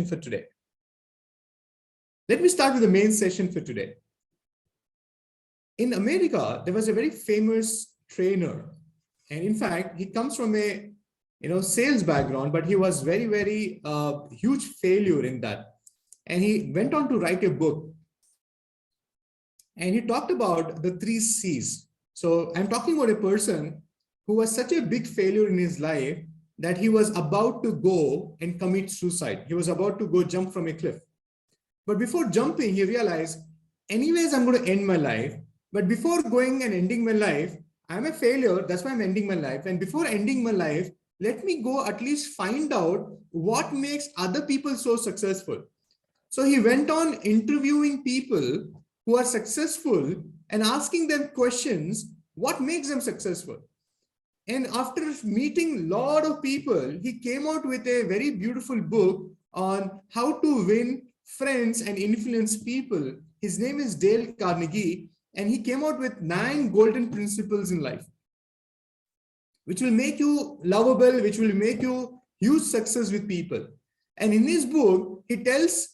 for today. Let me start with the main session for today. In America, there was a very famous trainer. And in fact, he comes from a sales background, but he was very huge failure in that. And he went on to write a book. And he talked about the 3 C's. So I'm talking about a person who was such a big failure in his life that he was about to go and commit suicide. He was about to go jump from a cliff. But before jumping, he realized, anyways, I'm going to end my life. But before going and ending my life, I'm a failure. That's why I'm ending my life. And before ending my life, let me go at least find out what makes other people so successful. So he went on interviewing people who are successful and asking them questions, what makes them successful? And after meeting a lot of people, he came out with a very beautiful book on how to win friends and influence people. His name is Dale Carnegie, and he came out with 9 golden principles in life, which will make you lovable, which will make you huge success with people. And in his book, he tells,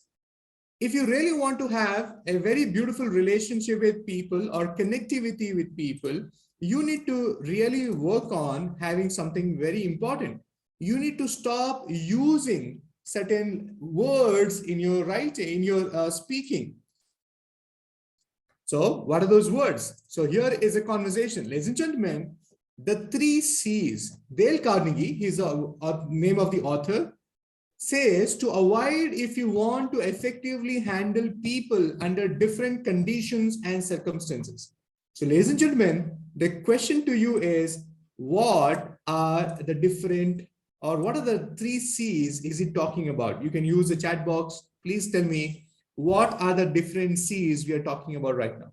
if you really want to have a very beautiful relationship with people or connectivity with people, you need to really work on having something very important. You need to stop using certain words in your writing, in your speaking. So what are those words? So here is a conversation. Ladies and gentlemen, the 3 C's. Dale Carnegie, he's a name of the author, says to avoid if you want to effectively handle people under different conditions and circumstances. So ladies and gentlemen, the question to you is, what are the different, or what are the 3 C's is it talking about? You can use the chat box. Please tell me, what are the different C's we are talking about right now?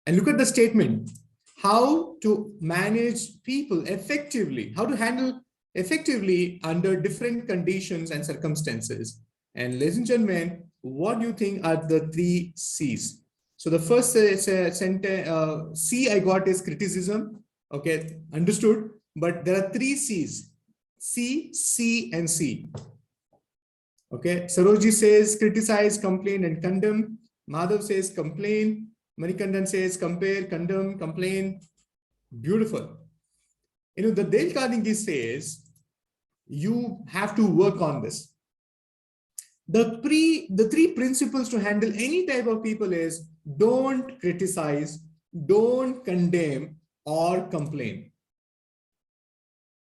And look at the statement, how to manage people effectively, how to handle effectively under different conditions and circumstances. And ladies and gentlemen, what do you think are the 3 C's? So the first C I got is criticism. Okay, understood. But there are 3 C's, C, C, and C. Okay, Sarojji says criticize, complain, and condemn. Madhav says complain. Manikandan says compare, condemn, complain. Beautiful. The Dale Carnegie says you have to work on this. The 3 principles to handle any type of people is don't criticize, don't condemn, or complain.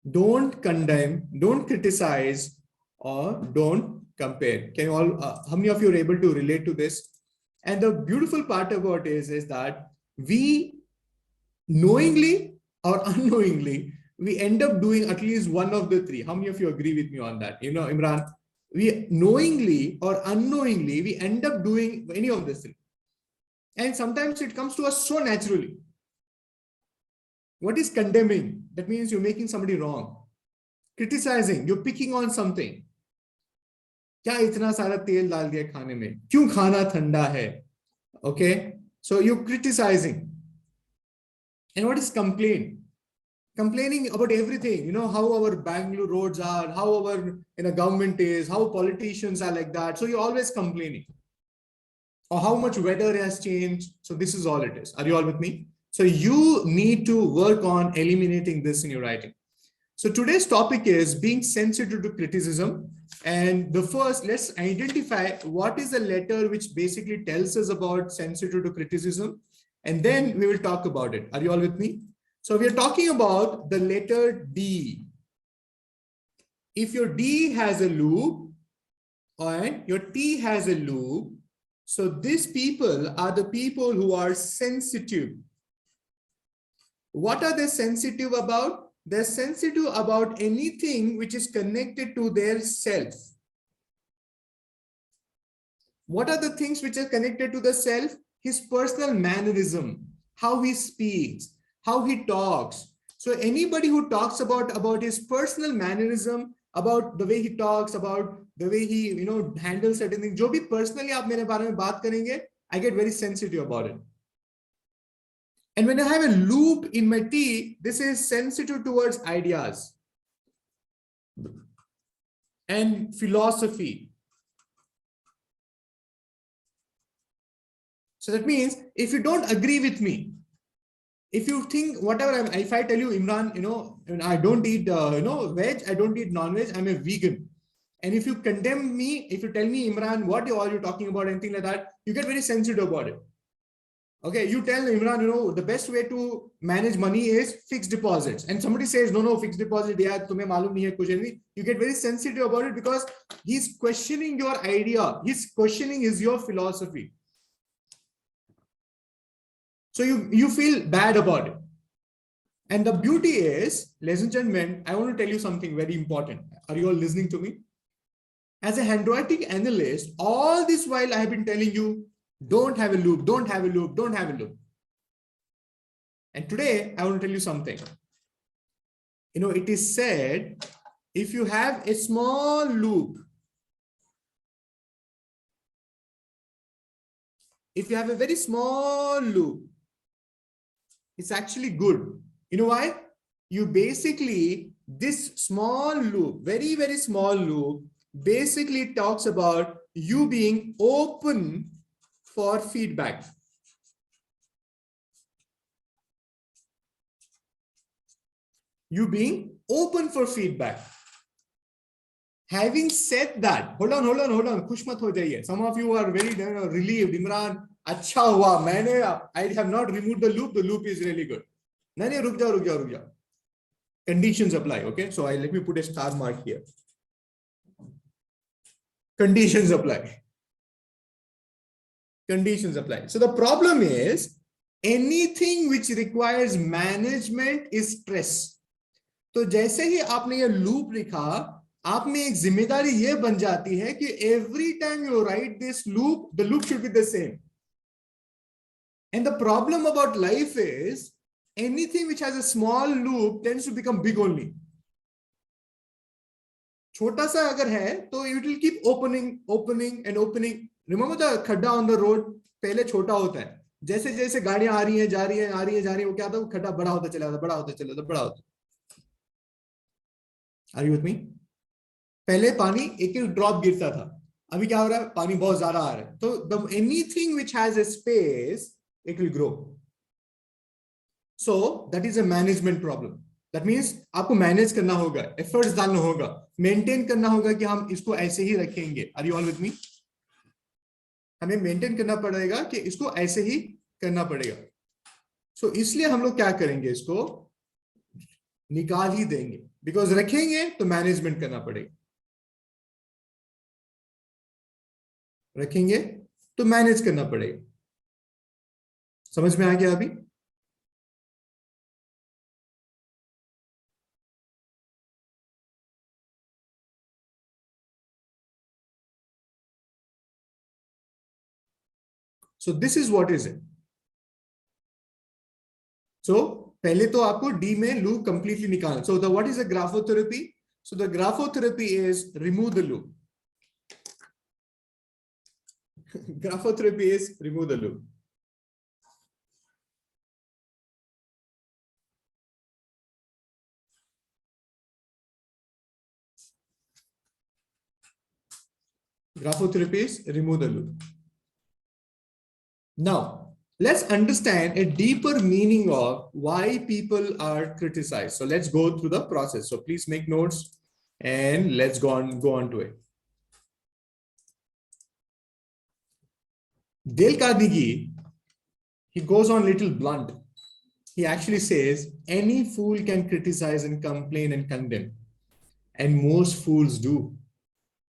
Don't condemn, don't criticize, or don't compare. Can you all, how many of you are able to relate to this? And the beautiful part about it is that we knowingly or unknowingly, we end up doing at least one of the 3. How many of you agree with me on that? Imran, we knowingly or unknowingly, we end up doing any of this 3. And sometimes it comes to us so naturally. What is condemning? That means you're making somebody wrong. Criticizing, you're picking on something. क्या इतना सारा तेल डाल दिया खाने में? क्यों खाना ठंडा है? Okay, so you're criticizing. And what is complaint? Complaining about everything. How our Bangalore roads are, how our government is, how politicians are like that. So you're always complaining. Or how much weather has changed. So this is all it is. Are you all with me? So you need to work on eliminating this in your writing. So today's topic is being sensitive to criticism. And the first, let's identify what is the letter which basically tells us about sensitive to criticism. And then we will talk about it. Are you all with me? So we are talking about the letter D. If your D has a loop and your T has a loop, so these people are the people who are sensitive. What are they sensitive about? They're sensitive about anything which is connected to their self. What are the things which are connected to the self? His personal mannerism, how he speaks, how he talks. So anybody who talks about his personal mannerism, about the way he talks, about the way he handles certain things, जो भी personally आप मेरे बारे में बात करेंगे, I get very sensitive about it. And when I have a loop in my T, this is sensitive towards ideas. and philosophy. So that means if you don't agree with me, if you think whatever if I tell you, Imran, I don't eat, veg, I don't eat non-veg, I'm a vegan. And if you condemn me, if you tell me, Imran, what are you talking about, anything like that, you get very sensitive about it. Okay, you tell Imran, the best way to manage money is fixed deposits. And somebody says, no, fixed deposit, yeah, tumhe malum nahi hai kuch nahi. You get very sensitive about it because he's questioning your idea. He's questioning is your philosophy. So you feel bad about it. And the beauty is, ladies and gentlemen, I want to tell you something very important. Are you all listening to me? As a handwriting analyst, all this while I have been telling you, don't have a loop, don't have a loop, don't have a loop. And today I want to tell you something. It is said, if you have a small loop, if you have a very small loop, it's actually good. You know why? You basically, this small loop, very, very small loop, basically talks about you being open for feedback. You being open for feedback. Having said that, hold on, khush mat ho jaiye. Some of you are very relieved. Imran, acha hua, I have not removed the loop is really good. No, ruk jao. Conditions apply, okay? So let me put a star mark here. Conditions apply. Conditions apply. So the problem is, anything which requires management is stress. तो जैसे ही आपने ये loop लिखा, आप में एक जिम्मेदारी ये बन जाती है कि every time you write this loop, the loop should be the same. And the problem about life is, anything which has a small loop tends to become big only. छोटा सा अगर है तो it will keep opening and opening. Remember the खड्डा on the road, पहले छोटा होता है, जैसे जैसे गाड़ियां आ रही हैं जा रही हैं वो क्या होता है, वो खड्डा बड़ा होता चला जाता है. Are you with me? पहले पानी एक एक ड्रॉप गिरता था, अभी क्या हो रहा है, पानी बहुत ज्यादा आ रहा है. तो anything which has a space, it will grow. So that is a management problem. That means आपको मैनेज करना होगा, एफर्ट्स डालना होगा, मेंटेन करना होगा कि हम इसको ऐसे ही रखेंगे. Are you all with me? हमें मेंटेन करना पड़ेगा कि इसको ऐसे ही करना पड़ेगा. So इसलिए हम लोग क्या करेंगे, इसको निकाल ही देंगे, बिकॉज रखेंगे तो मैनेजमेंट करना पड़ेगा. रखेंगे तो मैनेज करना पड़ेगा. समझ में आ गया अभी? So this is what is it. So पहले तो आपको D में loop completely निकालना. So what is the graphotherapy? So the graphotherapy is remove the loop. Graphotherapy is remove the loop. Graphotherapy is remove the loop. Now, let's understand a deeper meaning of why people are criticized. So let's go through the process. So please make notes and let's go on to it. Dale Carnegie, he goes on little blunt. He actually says, any fool can criticize and complain and condemn. And most fools do.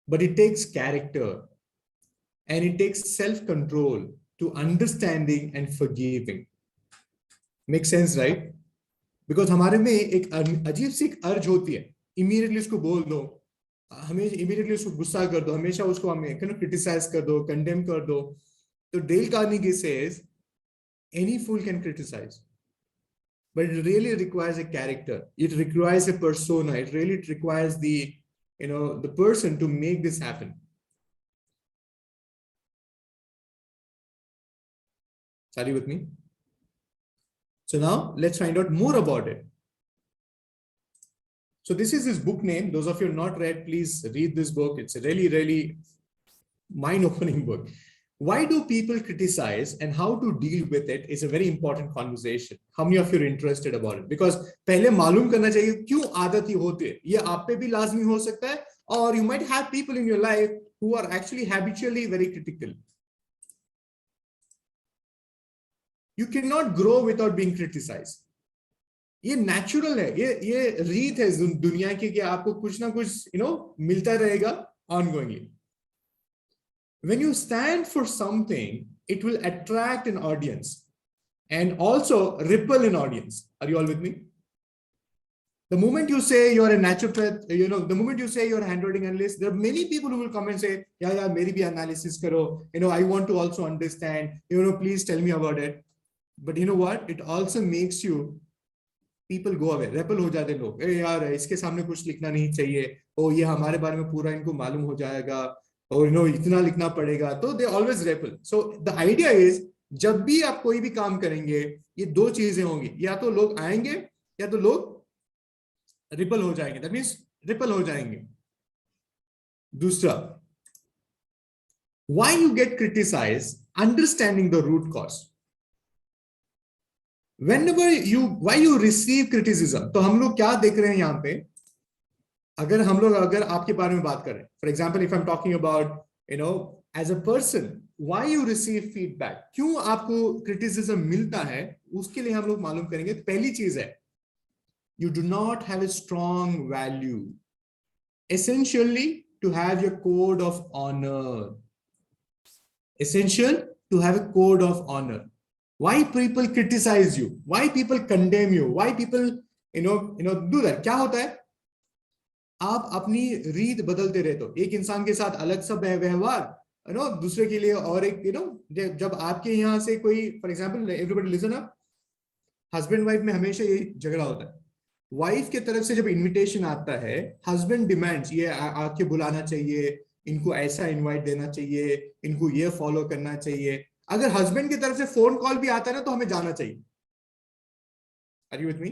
But it takes character and it takes self-control to understanding and forgiving. Makes sense, right? Because हमारे में एक अजीब सी अर्ज होती है, immediately उसको बोल दो, हमें immediately उसको गुस्सा कर दो, हमेशा उसको हमें criticize कर दो, condemn कर दो. So Dale Carnegie says, any fool can criticize, but it really requires a character. It requires a persona. It really requires the person to make this happen. Are you with me? So now let's find out more about it. So this is his book name. Those of you not read, please read this book. It's a really, really mind-opening book. Why do people criticize and how to deal with it is a very important conversation. How many of you are interested about it? Because पहले मालूम करना चाहिए क्यों आदत ये होती है. ये आप पे भी लाजमी हो सकता है, or you might have people in your life who are actually habitually very critical. You cannot grow without being criticized. ये नेचुरल है, ये रीत है दुनिया की कि आपको कुछ ना कुछ मिलता रहेगा ongoingly. When you stand for something, it will attract an audience and also ripple an audience. Are you all with me? The moment you say you're a naturopath, the moment you say you're a handwriting analyst, there are many people who will come and say, yeah, maybe be analysis karo. I want to also understand, please tell me about it. But you know what? It also makes you, people go away, repel हो जाते लोग, यार इसके सामने कुछ लिखना नहीं चाहिए, ये हमारे बारे में पूरा इनको मालूम हो जाएगा, और इतना लिखना पड़ेगा, तो they always repel. So the idea is, जब भी आप कोई भी काम करेंगे, ये दो चीजें होंगी, या तो लोग आएंगे या तो लोग रिपल हो जाएंगे. That means रिपल हो जाएंगे. दूसरा, why you get criticized, understanding the root cause. Why you receive criticism, तो हम लोग क्या देख रहे हैं यहाँ पे, अगर आपके बारे में बात करें, for example, if I'm talking about, as a person, why you receive feedback, क्यों आपको criticism मिलता है, उसके लिए हम लोग मालूम करेंगे. पहली चीज है, you do not have a strong value. Essentially, to have your code of honor. Essential to have a code of honor. Why people criticize you? Why people condemn you? Why people, do that? क्या होता है? आप अपनी रीत बदलते रहते हो. एक इंसान के साथ अलग सा व्यवहार, दूसरे के लिए और एक, जब आपके यहाँ से कोई, for example, everybody listen up, husband wife में हमेशा यही झगड़ा होता है. वाइफ के तरफ से जब इनविटेशन आता है, हस्बैंड डिमांड्स, ये आके बुलाना चाहिए, इनको ऐसा इनवाइट देना चाहिए, इनको ये फॉलो करना चाहिए. अगर हस्बैंड की तरफ से फोन कॉल भी आता है ना, तो हमें जाना चाहिए. Are you with me?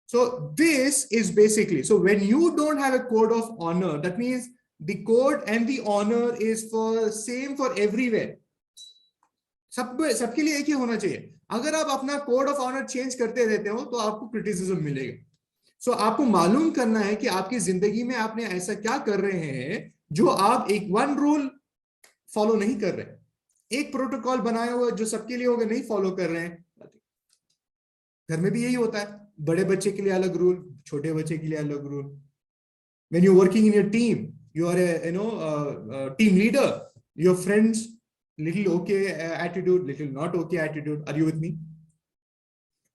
So this is basically, so when you don't have a code of honor, that means the code and the honor is for same for everywhere. सबके लिए एक ही होना चाहिए. अगर आप अपना कोड ऑफ ऑनर चेंज करते रहते हो, तो आपको क्रिटिसिज्म मिलेगा. सो आपको मालूम करना है कि आपकी जिंदगी में आपने ऐसा क्या कर रहे हैं जो आप एक वन रूल फॉलो नहीं कर रहे, एक प्रोटोकॉल बनाया हुआ जो सबके लिए होगा, नहीं फॉलो कर रहे हैं. घर में भी यही होता है, बड़े बच्चे के लिए अलग रूल, छोटे बच्चे के लिए अलग rule. When you're working in your team, you are a team leader, your friends little okay attitude, little not okay attitude. Are you with me?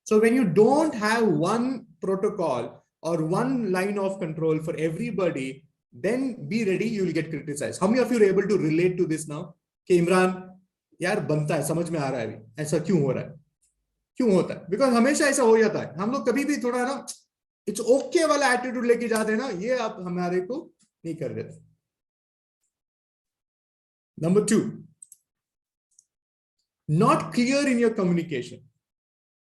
So when you don't have one protocol or one line of control for everybody, then be ready, you will get criticized. How many of you are able to relate to this now? कि इमरान यार बनता है, समझ में आ रहा है अभी, ऐसा क्यों हो रहा है, क्यों होता है? बिकॉज हमेशा ऐसा हो जाता है. हम लोग कभी भी थोड़ा ना इट्स ओके वाला एटीट्यूड लेके जाते हैं ना, ये आप हमारे को नहीं कर रहे थे. Number 2, not clear in your communication.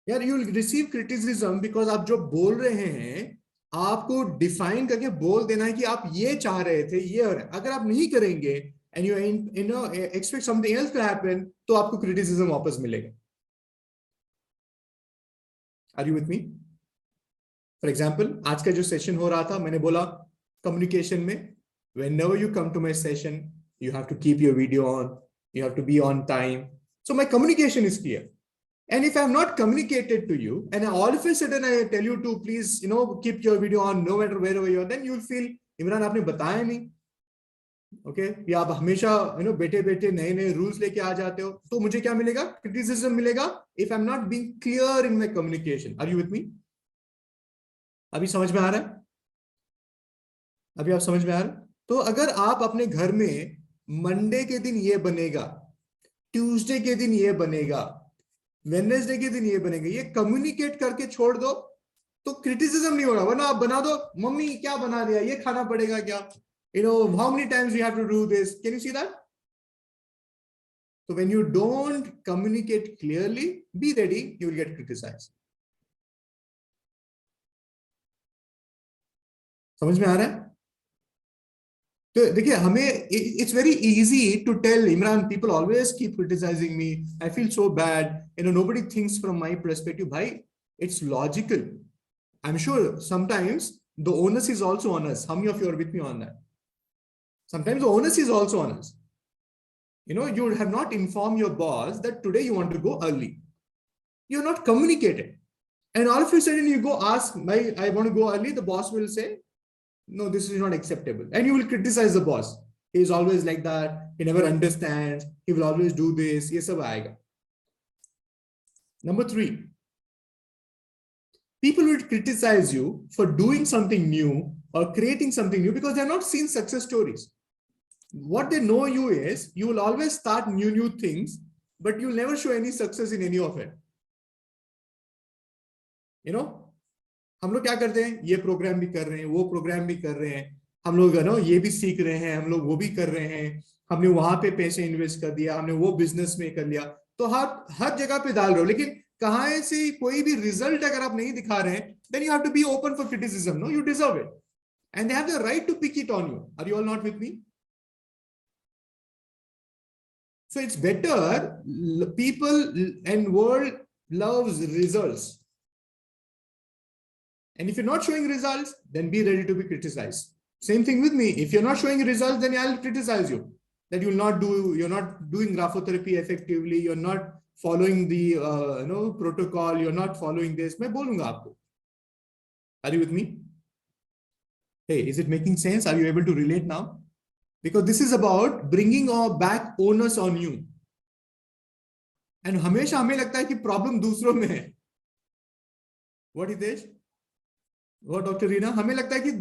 यार you will receive criticism because आप जो बोल रहे हैं, आपको डिफाइन करके बोल देना है कि आप ये चाह रहे थे, ये हो रहा है. अगर आप नहीं करेंगे and you expect something else to happen, तो आपको क्रिटिसिज्म वापस मिलेगा. Are you with me? For example, आज का जो सेशन हो रहा था, मैंने बोला कम्युनिकेशन में, whenever you come to my session, you have to keep your video on, you have to be on time. So my communication is clear. And if I have not communicated to you, and all of a sudden I tell you to please, keep your video on no matter wherever you are, then you'll feel, Imran आपने बताया नहीं. Okay, या आप हमेशा बेटे बेटे नए नए रूल्स लेके आ जाते हो, तो मुझे क्या मिलेगा? क्रिटिसिज्म मिलेगा. If I am not being clear in my communication. Are you with me? अभी समझ में आ रहा है? अभी आप समझ में आ रहा है? तो अगर आप अपने घर में मंडे के दिन ये बनेगा, ट्यूसडे के दिन ये बनेगा, वेडनेसडे के दिन ये बनेगा, ये कम्युनिकेट करके छोड़ दो, तो क्रिटिसिज्म नहीं होगा. वरना आप बना दो, मम्मी क्या बना दिया, ये खाना पड़ेगा क्या, how many times you have to do this. Can you see that? So when you don't communicate clearly, be ready, you will get criticized. समझ में आ रहा है? तो देखिए हमें it's very easy to tell Imran, people always keep criticising me, I feel so bad, nobody thinks from my perspective. भाई, it's logical. I am sure sometimes the onus is also on us. How many of you are with me on that? Sometimes the onus is also on us. You have not informed your boss that today you want to go early. You're not communicated. And all of a sudden you go ask, I want to go early. The boss will say, no, this is not acceptable. And you will criticize the boss. He is always like that. He never understands. He will always do this. Ye sab aayega. Number 3, people will criticize you for doing something new or creating something new because they have not seen success stories. What they know you is, you will always start new things, but you will never show any success in any of it. हम लोग क्या करते हैं, ये programme भी कर रहे हैं, वो प्रोग्राम भी कर रहे हैं, हम लोग ये भी सीख रहे हैं, हम लोग वो भी कर रहे हैं, हमने वहां पे पैसे इन्वेस्ट कर दिया, हमने वो बिजनेस में कर लिया, तो हर जगह पे डाल रहे हो, लेकिन कहां से कोई भी रिजल्ट अगर आप नहीं दिखा रहे हैं, then you have to be open for criticism. No, you deserve it, and they have the right to pick it on you. Are you all not with me? So it's better, people and world loves results. And if you're not showing results, then be ready to be criticized. Same thing with me. If you're not showing results, then I'll criticize you. That you're not doing graphotherapy effectively, you're not following the protocol, you're not following this. मैं बोलूंगा आपको. Are you with me? Hey, is it making sense? Are you able to relate now? Because this is about bringing our back onus on you. And हमेशा हमें लगता है कि problem दूसरों में है. What is this? वो डॉक्टर रीना, हमें लगता है कि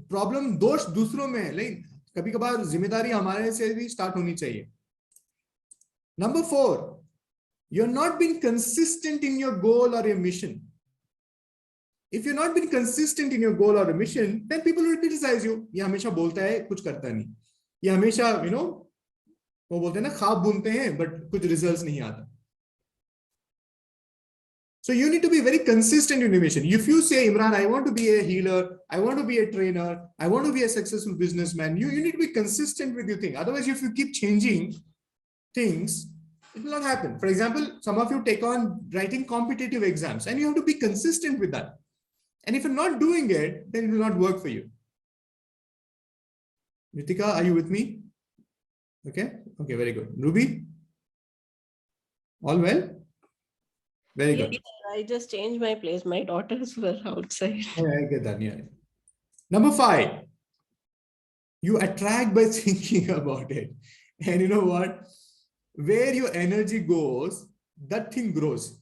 प्रॉब्लम दोष दूसरों में है, लेकिन कभी कभार जिम्मेदारी हमारे से भी स्टार्ट होनी चाहिए. Number 4, you're not being consistent in your goal or your mission. If you're not being consistent in your goal or a mission, then people will criticize you. ये हमेशा बोलता है, कुछ करता नहीं. ये हमेशा वो बोलते हैं ना, ख्वाब बुनते हैं बट कुछ रिजल्ट्स नहीं आता. So you need to be very consistent in your mission. If you say, Imran, I want to be a healer, I want to be a trainer, I want to be a successful businessman, you need to be consistent with your thing. Otherwise, if you keep changing things, it will not happen. For example, some of you take on writing competitive exams and you have to be consistent with that. And if you're not doing it, then it will not work for you. Ritika, are you with me? Okay, very good. Ruby? All well? Very good. I just changed my place. My daughters were outside. I get that. Yeah. Number 5, you attract by thinking about it. And you know what? Where your energy goes, that thing grows.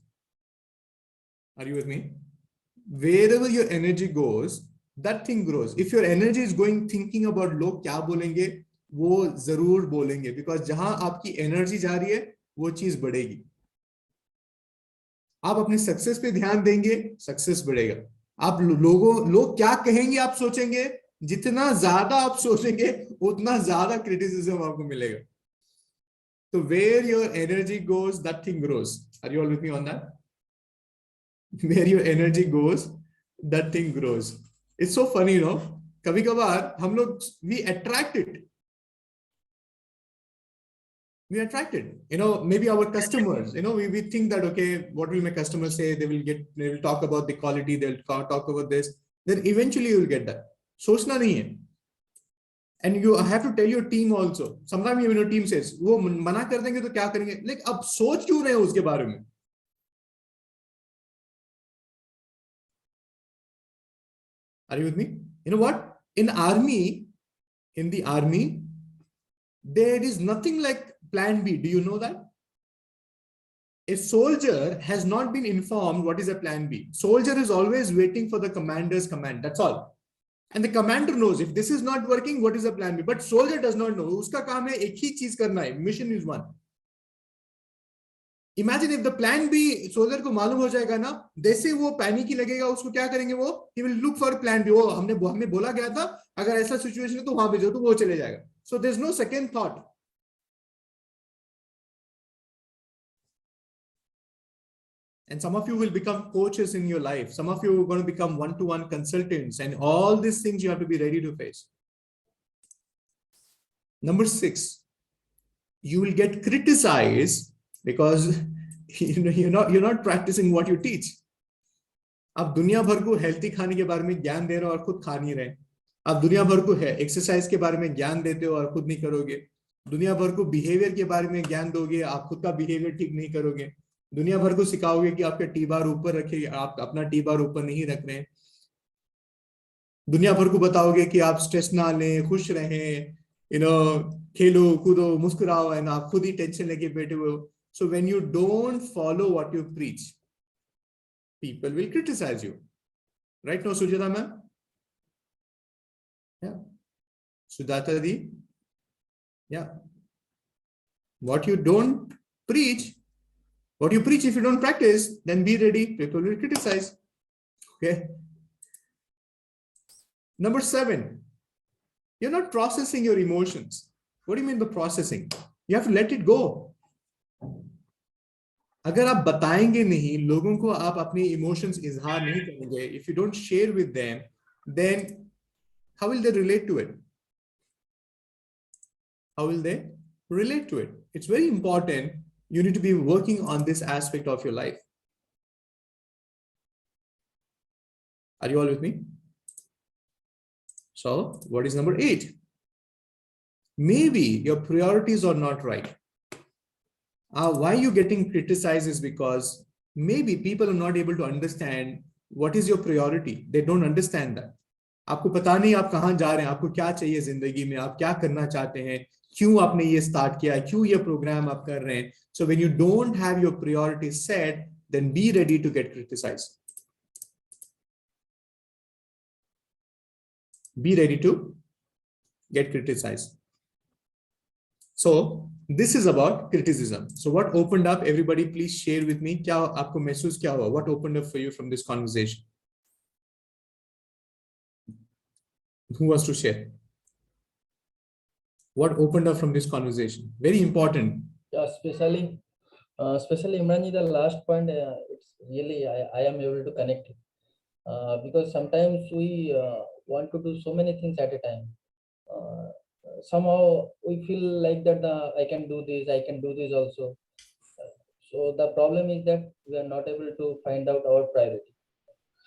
Are you with me? Wherever your energy goes, that thing grows. If your energy is going thinking about log kya bolenge, wo zarur bolenge, because jahan aapki energy जा रही है, वो चीज बढ़ेगी. आप अपने success पे ध्यान देंगे, सक्सेस बढ़ेगा. आप लोग क्या कहेंगे आप सोचेंगे, जितना ज्यादा आप सोचेंगे उतना ज्यादा क्रिटिसिज्म आपको मिलेगा. तो where your energy goes, that thing grows. Are you all with me on that? Where your energy goes, that thing grows. It's so funny, कभी कभार हम लोग we attract it. We attract it. Maybe our customers, we think that, okay, what will my customers say? They will talk about the quality, they'll talk about this. Then eventually you will get that. सोचना नहीं है. And you have to tell your team also. Sometimes your team says, वो मना कर देंगे तो क्या करेंगे? Like, अब सोच क्यों रहे हो उसके बारे में? Are you with me? You know what? In the army, there is nothing like plan B. Do you know that? A soldier has not been informed what is a plan B. Soldier is always waiting for the commander's command. That's all. And the commander knows if this is not working, what is the plan B? But soldier does not know. Uska kaam hai ek hi cheez karna hai. Mission is one. Imagine if the plan B soldier को मालूम हो जाएगा ना, जैसे वो panic ही लगेगा, उसको क्या करेंगे वो? He will look for plan B. वो हमें बोला गया था, अगर ऐसा सिचुएशन है तो वहां पे जाओ, तो वो चले जाएगा. So there's no second thought. And some of you will become coaches in your life. Some of you are going to become one-to-one consultants, and all these things you have to be ready to face. Number 6, you will get criticized because you're not practicing what you teach. आप दुनिया भर को healthy खाने के बारे में ज्ञान दे रहे हो और खुद खा नहीं रहे. आप दुनिया भर को एक्सरसाइज के बारे में ज्ञान देते हो और खुद नहीं करोगे. दुनिया भर को बिहेवियर के बारे में ज्ञान दोगे, आप खुद का बिहेवियर ठीक नहीं करोगे. दुनिया भर को सिखाओगे कि आपका टी बार ऊपर रखे, आप अपना टी बार ऊपर नहीं रख रहे. दुनिया भर को बताओगे कि आप स्ट्रेस ना लें, खुश रहें, खेलो कूदो मुस्कुराओ, एंड आप खुद ही टेंशन लेके बैठे हुए हो. So when you don't follow what you preach, people will criticize you. Right now, Sujata ma'am? Yeah. Sujata di? Yeah. What you don't preach, what you preach, if you don't practice, then be ready. People will criticize. Okay. Number 7, you're not processing your emotions. What do you mean by processing? You have to let it go. अगर आप बताएंगे नहीं लोगों को, आप अपने emotions इजहार नहीं करेंगे, if you don't share with them, then how will they relate to it? How will they relate to it? It's very important. You need to be working on this aspect of your life. Are you all with me? So what is number 8? Maybe your priorities are not right. Why you're getting criticized is because maybe people are not able to understand what is your priority. They don't understand that. आपको पता नहीं आप कहाँ जा रहे हैं, आपको क्या चाहिए जिंदगी में, आप क्या करना चाहते हैं, क्यों आपने ये स्टार्ट किया, क्यों ये प्रोग्राम आप कर रहे हैं. So when you don't have your priorities set, then be ready to get criticized. Be ready to get criticized. So this is about criticism. So what opened up, everybody please share with me, क्या आपको महसूस क्या हुआ? What opened up for you from this conversation? Who wants to share? What opened up from this conversation? Very important. Yeah, especially Imranji, the last point, it's really, I am able to connect it. Because sometimes we want to do so many things at a time. Somehow we feel like that I can do this also. So the problem is that we are not able to find out our priority.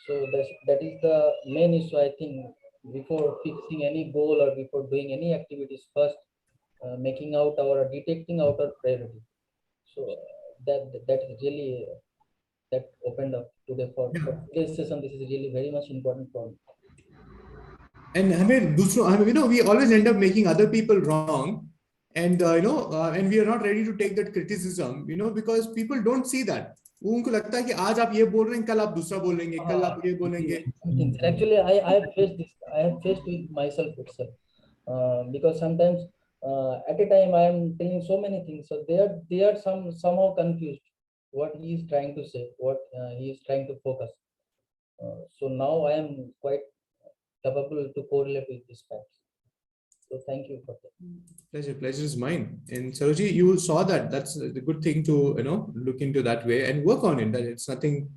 So that is the main issue, I think. Before fixing any goal or before doing any activities, first detecting out our priority. So that is really that opened up today for today's session. This is really very much important for me. And we always end up making other people wrong, and and we are not ready to take that criticism, because people don't see that. उनको लगता है कि आज आप ये बोल रहे हैं, कल आप दूसरा बोलेंगे, कल आप ये बोलेंगे. Actually, I have faced this. I have faced with myself itself, because sometimes at a time I am telling so many things, so they are somehow confused what he is trying to say, what he is trying to focus. So now I am quite capable to correlate with this fact. So thank you for that. Pleasure is mine. And Saroji, you saw that. That's the good thing to look into that way and work on it. That it's nothing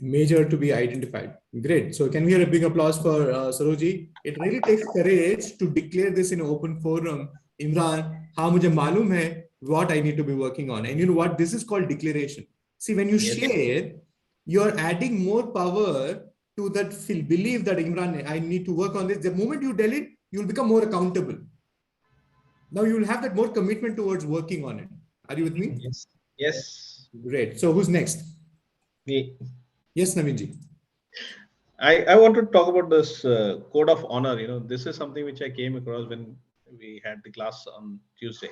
major to be identified. Great. So can we hear a big applause for Saroji? It really takes courage to declare this in an open forum. Imran, हाँ मुझे मालूम है what I need to be working on. And you know what? This is called declaration. See, when you share, you're adding more power to that belief that Imran, I need to work on this. The moment you tell it, you'll become more accountable. Now you'll have that more commitment towards working on it. Are you with me? Yes. Yes. Great. So who's next? Me. Yes, Navinji. I want to talk about this code of honor. This is something which I came across when we had the class on Tuesday,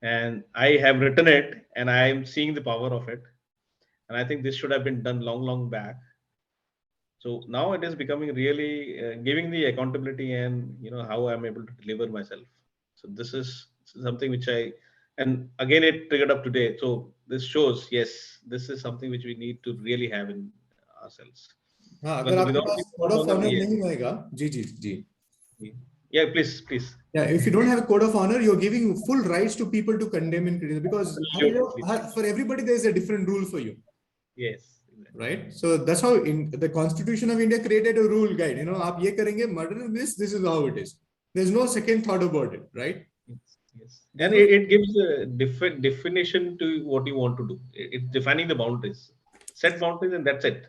and I have written it, and I am seeing the power of it. And I think this should have been done long back. So now it is becoming really giving the accountability and how I'm able to deliver myself. So this is something which and again it triggered up today. So this shows, yes, this is something which we need to really have in ourselves. हाँ, अगर आपके पास code of honor नहीं होएगा, जी. Yeah, please. Yeah, if you don't have a code of honor, you're giving full rights to people to condemn and criticize, because Absolutely. for everybody, there's a different rule for you. Yes. Right? So that's how in the Constitution of India created a rule guide. You know, aap ye karenge, murder this is how it is. There's no second thought about it, right? Yes. And it gives a different definition to what you want to do. It's defining the boundaries. Set boundaries, and that's it.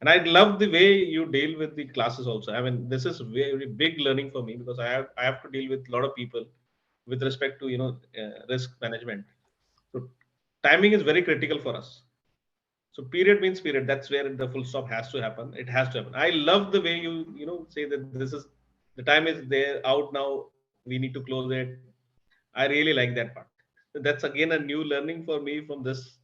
And I love the way you deal with the classes also. I mean, this is very big learning for me, because I have to deal with a lot of people with respect to risk management. So timing is very critical for us. So period means period. That's where the full stop has to happen. It has to happen. I love the way you say that this is the time is there out now. We need to close it. I really like that part. That's again a new learning for me from this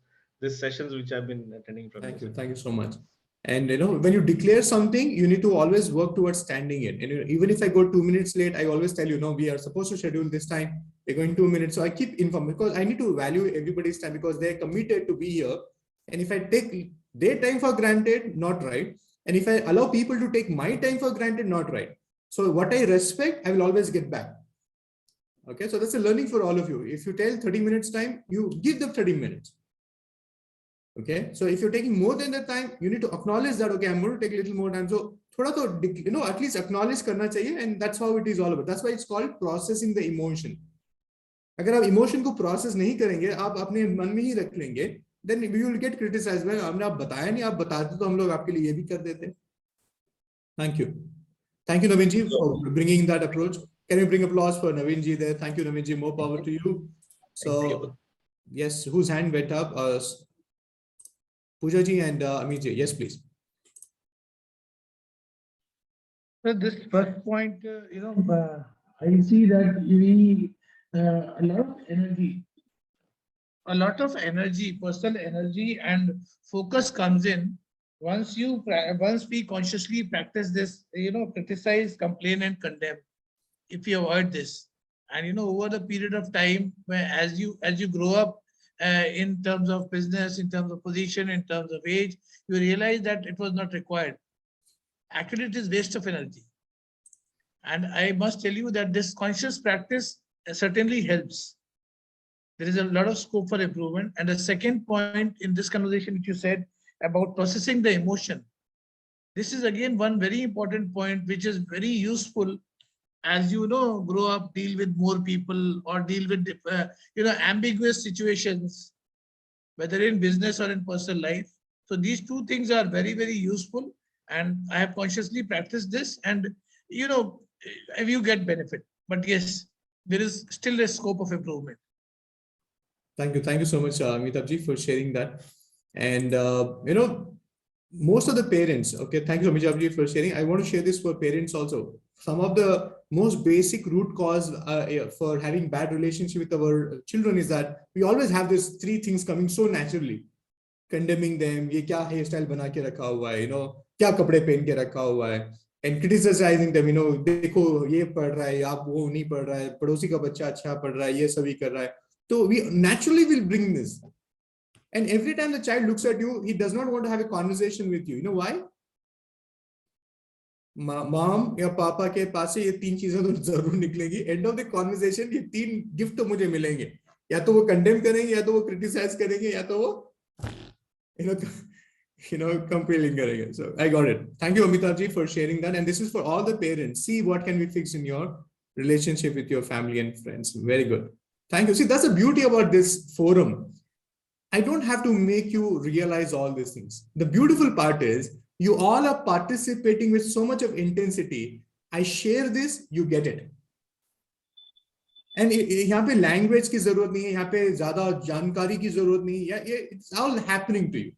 sessions which I've been attending from you. Thank you so much. And when you declare something, you need to always work towards standing it. And even if I go 2 minutes late, I always tell you, no, we are supposed to schedule this time. We're going 2 minutes. So I keep informed, because I need to value everybody's time, because they're committed to be here. And if I take their time for granted, not right. And if I allow people to take my time for granted, not right. So what I respect, I will always get back. Okay, so that's a learning for all of you. If you tell 30 minutes time, you give them 30 minutes. Okay, so if you're taking more than the time, you need to acknowledge that, okay, I'm going to take a little more time. So thoda to, at least acknowledge karna chahiye, and that's how it is all about. That's why it's called processing the emotion. अगर आप emotion को process नहीं करेंगे, आप अपने मन में ही रख लेंगे, then you will get criticized. Well, हमने आप बताया नहीं, आप बताते तो हम लोग आपके लिए ये भी कर देते. Thank you. Thank you, Naveen ji, for bringing that approach. Can you bring applause for Naveen ji there? Thank you, Naveen ji. More power to you. So, yes, whose hand went up? Pooja ji and Amit ji. Yes, please. So this first point, I see that we a lot of energy, personal energy and focus comes in once we consciously practice this, criticize, complain and condemn. If you avoid this, and over the period of time, where as you grow up in terms of business, in terms of position, in terms of age, you realize that it was not required. Actually, it is waste of energy. And I must tell you that this conscious practice certainly helps. There is a lot of scope for improvement. And the second point in this conversation, which you said about processing the emotion, this is again one very important point, which is very useful as grow up, deal with more people, or deal with ambiguous situations, whether in business or in personal life. So these two things are very, very useful, and I have consciously practiced this, and you get benefit. But yes, there is still a scope of improvement. Thank you so much, Amitabh ji, for sharing that. And most of the parents, okay, thank you, Amitabh ji, for sharing. I want to share this for parents also. Some of the most basic root cause for having bad relationship with our children is that we always have these three things coming so naturally. Condemning them, ये क्या hairstyle बना के रखा हुआ है, क्या कपड़े पहन के रखा हुआ है, and criticizing them, देखो ये पढ़ रहा है, आप वो नहीं पढ़ रहा है, पड़ोसी का बच्चा अच्छा पढ़ रहा है, ये सभी कर रहा है. So we naturally will bring this. And every time the child looks at you, he does not want to have a conversation with you. You know why? Mom या पापा के पास से ये तीन चीजें तो जरूर निकलेंगी. End of the conversation, ये तीन गिफ्ट तो मुझे मिलेंगे. या तो वो condemn करेंगे, या तो वो criticize करेंगे, या तो वो compelling करेंगे. So I got it. Thank you, Amitabh ji, for sharing that. And this is for all the parents. See what can we fix in your relationship with your family and friends. Very good. Thank you. See, that's the beauty about this forum. I don't have to make you realize all these things. The beautiful part is you all are participating with so much of intensity. I share this, you get it. And यहाँ पे language की जरूरत नहीं है, यहाँ पे ज़्यादा जानकारी की जरूरत नहीं है. It's all happening to you.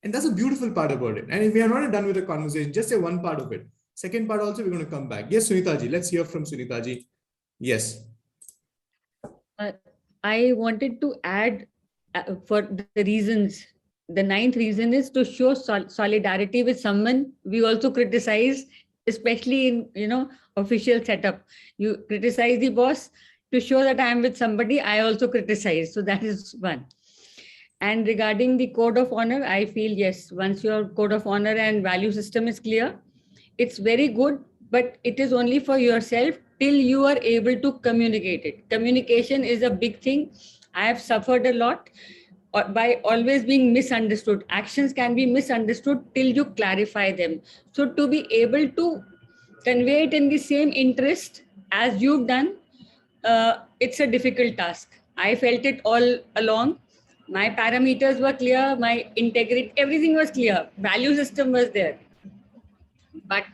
And that's a beautiful part about it. And if we are not done with the conversation, just say one part of it. Second part also, we're going to come back. Yes, Sunita ji. Let's hear from Sunita ji. Yes. I wanted to add for the reasons. The ninth reason is to show solidarity with someone we also criticize, especially in official setup. You criticize the boss to show that I am with somebody. I also criticize. So that is one. And regarding the code of honor, I feel yes. Once your code of honor and value system is clear, it's very good, but it is only for yourself till you are able to communicate it. Communication is a big thing. I have suffered a lot by always being misunderstood. Actions can be misunderstood till you clarify them. So to be able to convey it in the same interest as you've done, it's a difficult task. I felt it all along. My parameters were clear, my integrity, everything was clear. Value system was there. But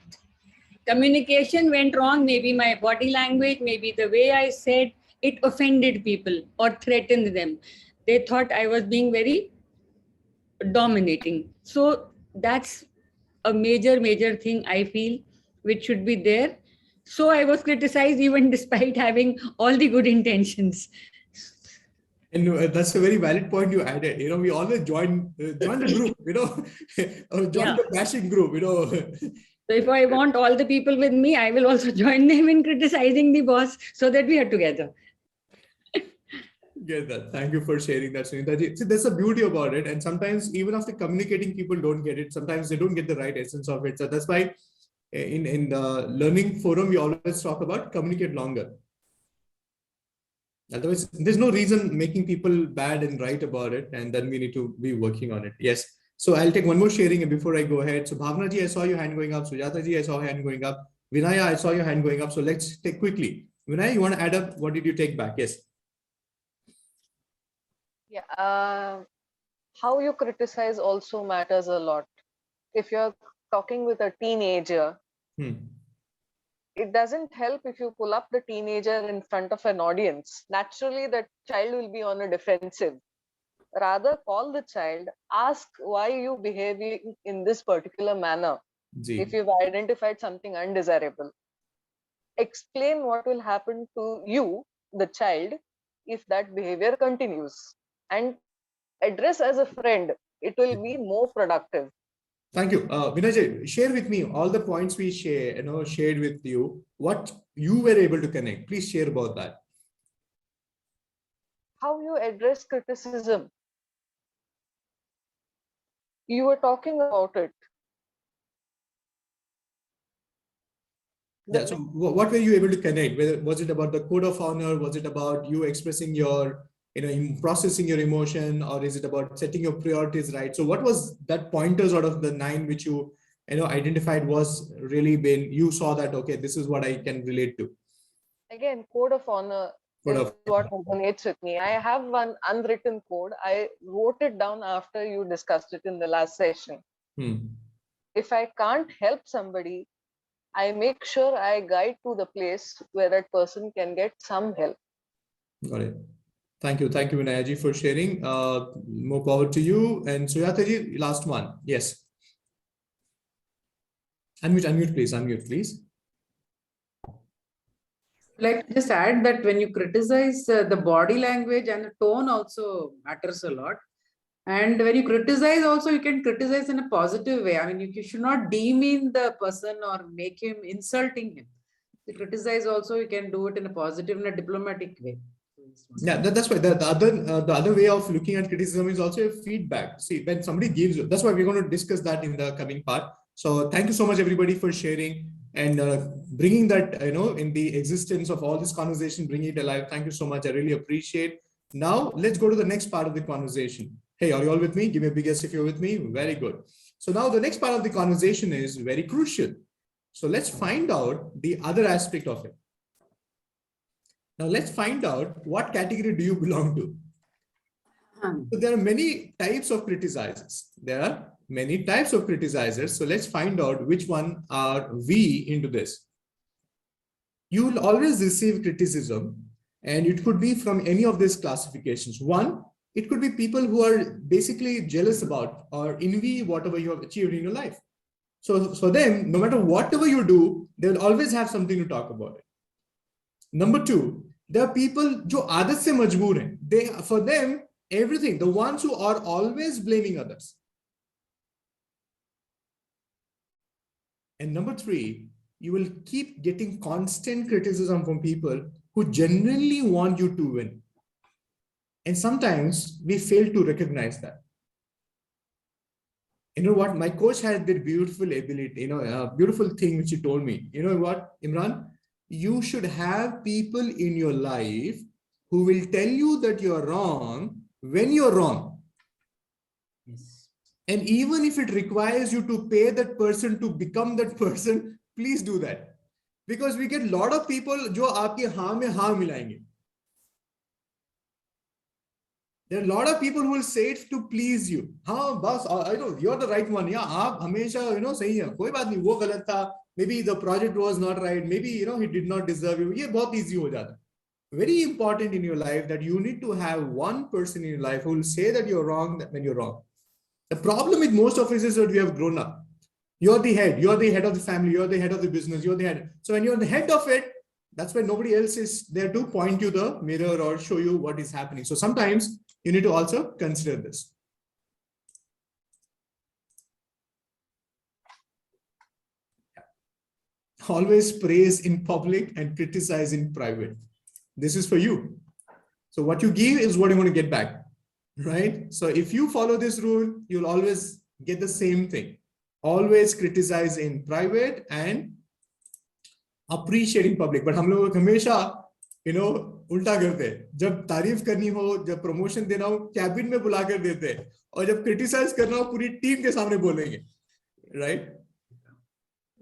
communication went wrong. Maybe my body language, maybe the way I said, it offended people or threatened them. They thought I was being very dominating. So that's a major thing I feel which should be there. So I was criticized even despite having all the good intentions. And that's a very valid point you added. We always join the group, or join the bashing group, So if I want all the people with me, I will also join them in criticizing the boss so that we are together. Get that. Thank you for sharing that, Sunita ji. See, there's a beauty about it. And sometimes even after communicating, people don't get it. Sometimes they don't get the right essence of it. So that's why in the learning forum, we always talk about communicate longer. Otherwise, there's no reason making people bad and right about it. And then we need to be working on it. Yes. So I'll take one more sharing and before I go ahead. So Bhavna ji, I saw your hand going up. Sujata ji, I saw your hand going up. Vinaya, I saw your hand going up. So let's take quickly. Vinaya, you want to add up? What did you take back? Yes. Yeah, how you criticize also matters a lot. If you're talking with a teenager, it doesn't help if you pull up the teenager in front of an audience. Naturally, the child will be on a defensive. Rather, call the child, ask why you behaving in this particular manner. If you've identified something undesirable, explain what will happen to you, the child, if that behavior continues, and address as a friend. It will be more productive. Thank you. Vinay, share with me all the points we shared with you, what you were able to connect. Please share about that. How you address criticism. You were talking about it. Yeah, so what were you able to connect? Whether was it about the code of honor? Was it about you expressing your, processing your emotion, or is it about setting your priorities right? So what was that pointers out of the 9 which you identified was really been, you saw that, okay, this is what I can relate to? Again, code of honor is what resonates with me. I have one unwritten code. I wrote it down after you discussed it in the last session. If I can't help somebody, I make sure I guide to the place where that person can get some help. Got it. Thank you. Thank you, Vinayaji, for sharing. More power to you. And Suyataji, last one. Yes. Unmute, please. Unmute, please. Like to just add that when you criticize, the body language and the tone also matters a lot. And when you criticize also, you can criticize in a positive way. I mean, you should not demean the person or make him insulting him. To criticize also, you can do it in a positive and a diplomatic way. Yeah, that's why the other way of looking at criticism is also a feedback. See, when somebody gives you, that's why we're going to discuss that in the coming part. So thank you so much, everybody, for sharing and bringing that, in the existence of all this conversation, bringing it alive. Thank you so much. I really appreciate. Now, let's go to the next part of the conversation. Hey, are you all with me? Give me a big yes if you're with me. Very good. So now the next part of the conversation is very crucial. So let's find out the other aspect of it. Now let's find out what category do you belong to. So there are many types of criticizers. There are many types of criticizers. So let's find out which one are we into this. You will always receive criticism, and it could be from any of these classifications. One, it could be people who are basically jealous about or envy whatever you have achieved in your life. So for them, no matter whatever you do, they will always have something to talk about it. Number two, there are people जो आदत से मजबूर हैं. They, for them, everything, the ones who are always blaming others. And number three, you will keep getting constant criticism from people who genuinely want you to win. And sometimes we fail to recognize that. You know what? My coach had that beautiful ability, a beautiful thing which he told me. You know what, Imran? you should have people in your life who will tell you that you're wrong when you're wrong. Yes. And even if it requires you to pay that person to become that person, please do that. Because we get a lot of people जो आपके हाँ में हाँ मिलाएंगे. There are a lot of people who will say it to please you. हाँ बस, I know you're the right one. Yeah, आप हमेशा सही है. कोई बात नहीं, वो गलत था. Maybe the project was not right. Maybe he did not deserve you. ये बहुत easy हो जाता है. Very important in your life that you need to have one person in your life who will say that you're wrong when you're wrong. The problem with most of us is that we have grown up. You're the head of the family, you're the head of the business, you're the head. So when you're the head of it, that's why nobody else is there to point you the mirror or show you what is happening. So sometimes you need to also consider this. Always praise in public and criticize in private. This is for you. So what you give is what you want to get back, right? So if you follow this rule, you'll always get the same thing. Always criticize in private and appreciate in public. But हम लोग हमेशा उल्टा करते हैं. जब तारीफ करनी हो, जब प्रमोशन देना हो, कैबिन में बुला कर देते हैं, और जब क्रिटिसाइज करना हो पूरी टीम के सामने बोलेंगे, right?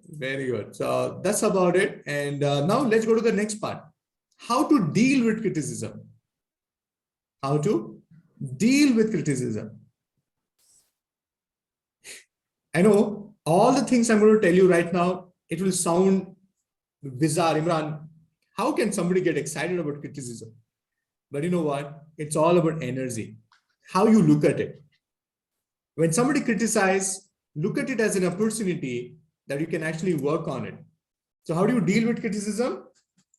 Very good. So that's about it. And now let's go to the next part. How to deal with criticism. How to deal with criticism. I know all the things I'm going to tell you right now, it will sound bizarre. Imran, how can somebody get excited about criticism? But you know what? It's all about energy. How you look at it. When somebody criticizes, look at it as an opportunity that you can actually work on it. So how do you deal with criticism?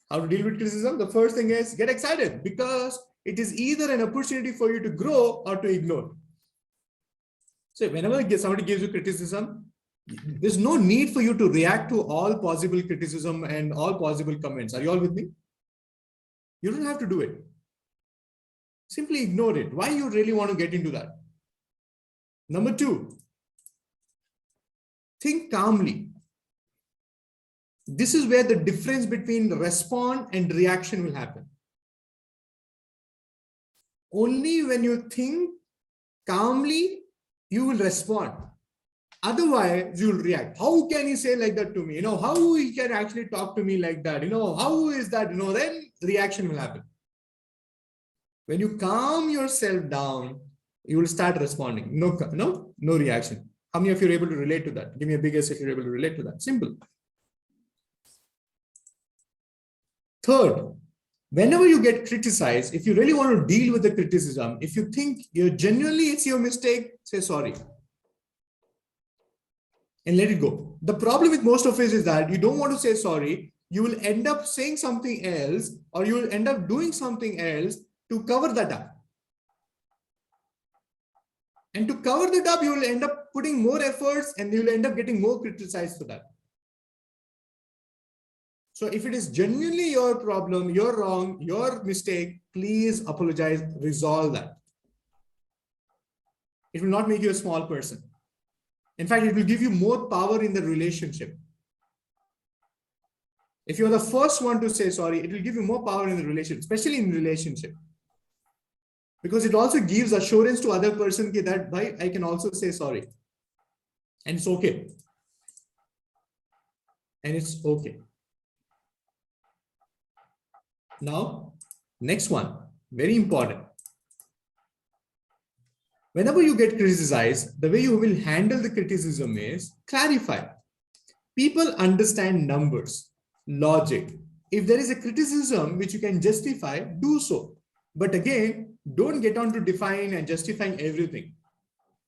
How to deal with criticism? The first thing is get excited, because it is either an opportunity for you to grow or to ignore. So whenever somebody gives you criticism, there's no need for you to react to all possible criticism and all possible comments. Are you all with me? You don't have to do it. Simply ignore it. Why you really want to get into that? Number two, think calmly. This is where the difference between respond and reaction will happen. Only when you think calmly, you will respond. Otherwise, you will react. How can he say like that to me? How he can actually talk to me like that? How is that? Then reaction will happen. When you calm yourself down, you will start responding. No reaction. How many of you are able to relate to that? Give me a big yes if you're able to relate to that. Simple. Third, whenever you get criticized, if you really want to deal with the criticism, if you think it's your mistake, say sorry. And let it go. The problem with most of us is that you don't want to say sorry. You will end up saying something else, or you will end up doing something else to cover that up. And to cover that up, you will end up putting more efforts and you will end up getting more criticized for that. So if it is genuinely your problem, you're wrong, your mistake, please apologize, resolve that. It will not make you a small person. In fact, it will give you more power in the relationship. If you're the first one to say sorry, it will give you more power in the relationship, especially in relationship. Because it also gives assurance to other person that I can also say sorry. And it's okay. And it's okay. Now, next one, very important. Whenever you get criticized, the way you will handle the criticism is clarify. People understand numbers, logic. If there is a criticism which you can justify, do so. But again, don't get on to define and justifying everything.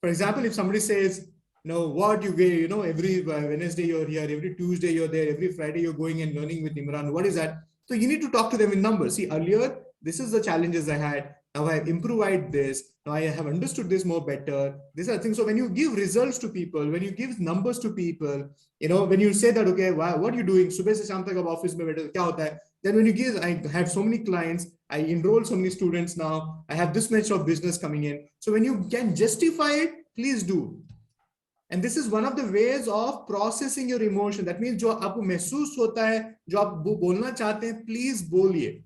For example, if somebody says, what you get, every Wednesday you're here, every Tuesday you're there, every Friday you're going and learning with Imran, what is that? So you need to talk to them in numbers. See, earlier, this is the challenges I had. Now I have improved this. Now I have understood this more better. These are things. So when you give results to people, when you give numbers to people, when you say that, okay, what are you doing? Subah se sham tak ab office mein baithe, kya hota hai? Then when you give, I have so many clients, I enroll so many students now, I have this much of business coming in. So when you can justify it, please do. And this is one of the ways of processing your emotion. That means जो आपको महसूस होता है, जो आप बोलना चाहते हैं, please बोलिए.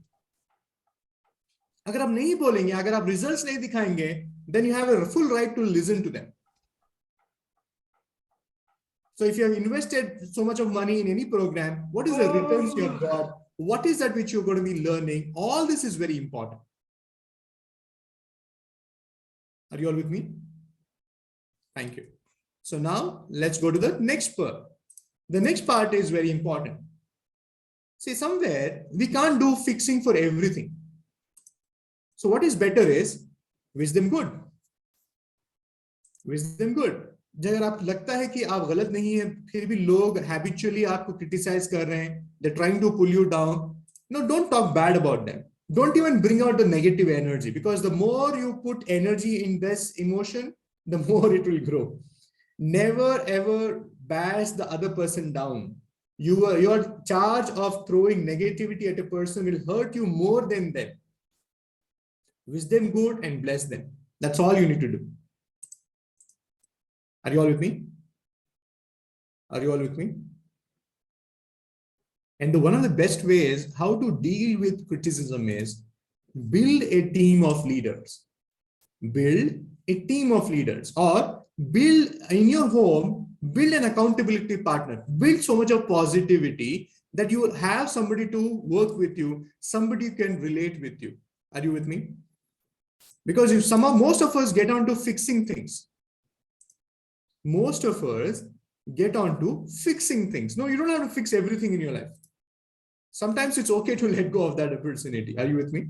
अगर आप नहीं बोलेंगे, अगर आप results नहीं दिखाएंगे, then you have a full right to listen to them. So if you have invested so much of money in any program, what is the returns you have got? What is that which you're going to be learning? All this is very important. Are you all with me? Thank you. So now let's go to the next part. The next part is very important. See, somewhere we can't do fixing for everything. So what is better is wish them good. Wish them good. अगर आप लगता है कि आप गलत नहीं है, फिर भी लोग habitually आपको criticize कर रहे हैं, they're trying to pull you down. No, don't talk bad about them. Don't even bring out the negative energy, because the more you put energy in this emotion, the more it will grow. Never ever bash the other person down. Your charge of throwing negativity at a person will hurt you more than them. Wish them good and bless them. That's all you need to do. Are you all with me? Are you all with me? And one of the best ways how to deal with criticism is build a team of leaders. Build a team of leaders, or build in your home, build an accountability partner. Build so much of positivity that you will have somebody to work with you, somebody who can relate with you. Are you with me? Because if most of us get on to fixing things. Most of us get on to fixing things. No, you don't have to fix everything in your life. Sometimes it's okay to let go of that opportunity. Are you with me?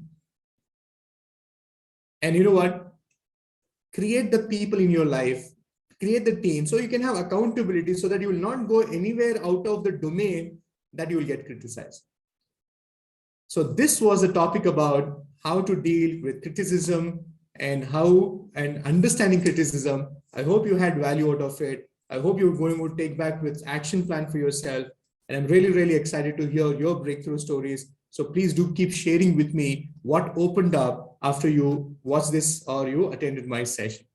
And you know what? Create the people in your life, create the team so you can have accountability, so that you will not go anywhere out of the domain that you will get criticized. So this was a topic about how to deal with criticism and understanding criticism. I hope you had value out of it. I hope you're going to take back with action plan for yourself. And I'm really, really excited to hear your breakthrough stories. So please do keep sharing with me what opened up after you watched this or you attended my session.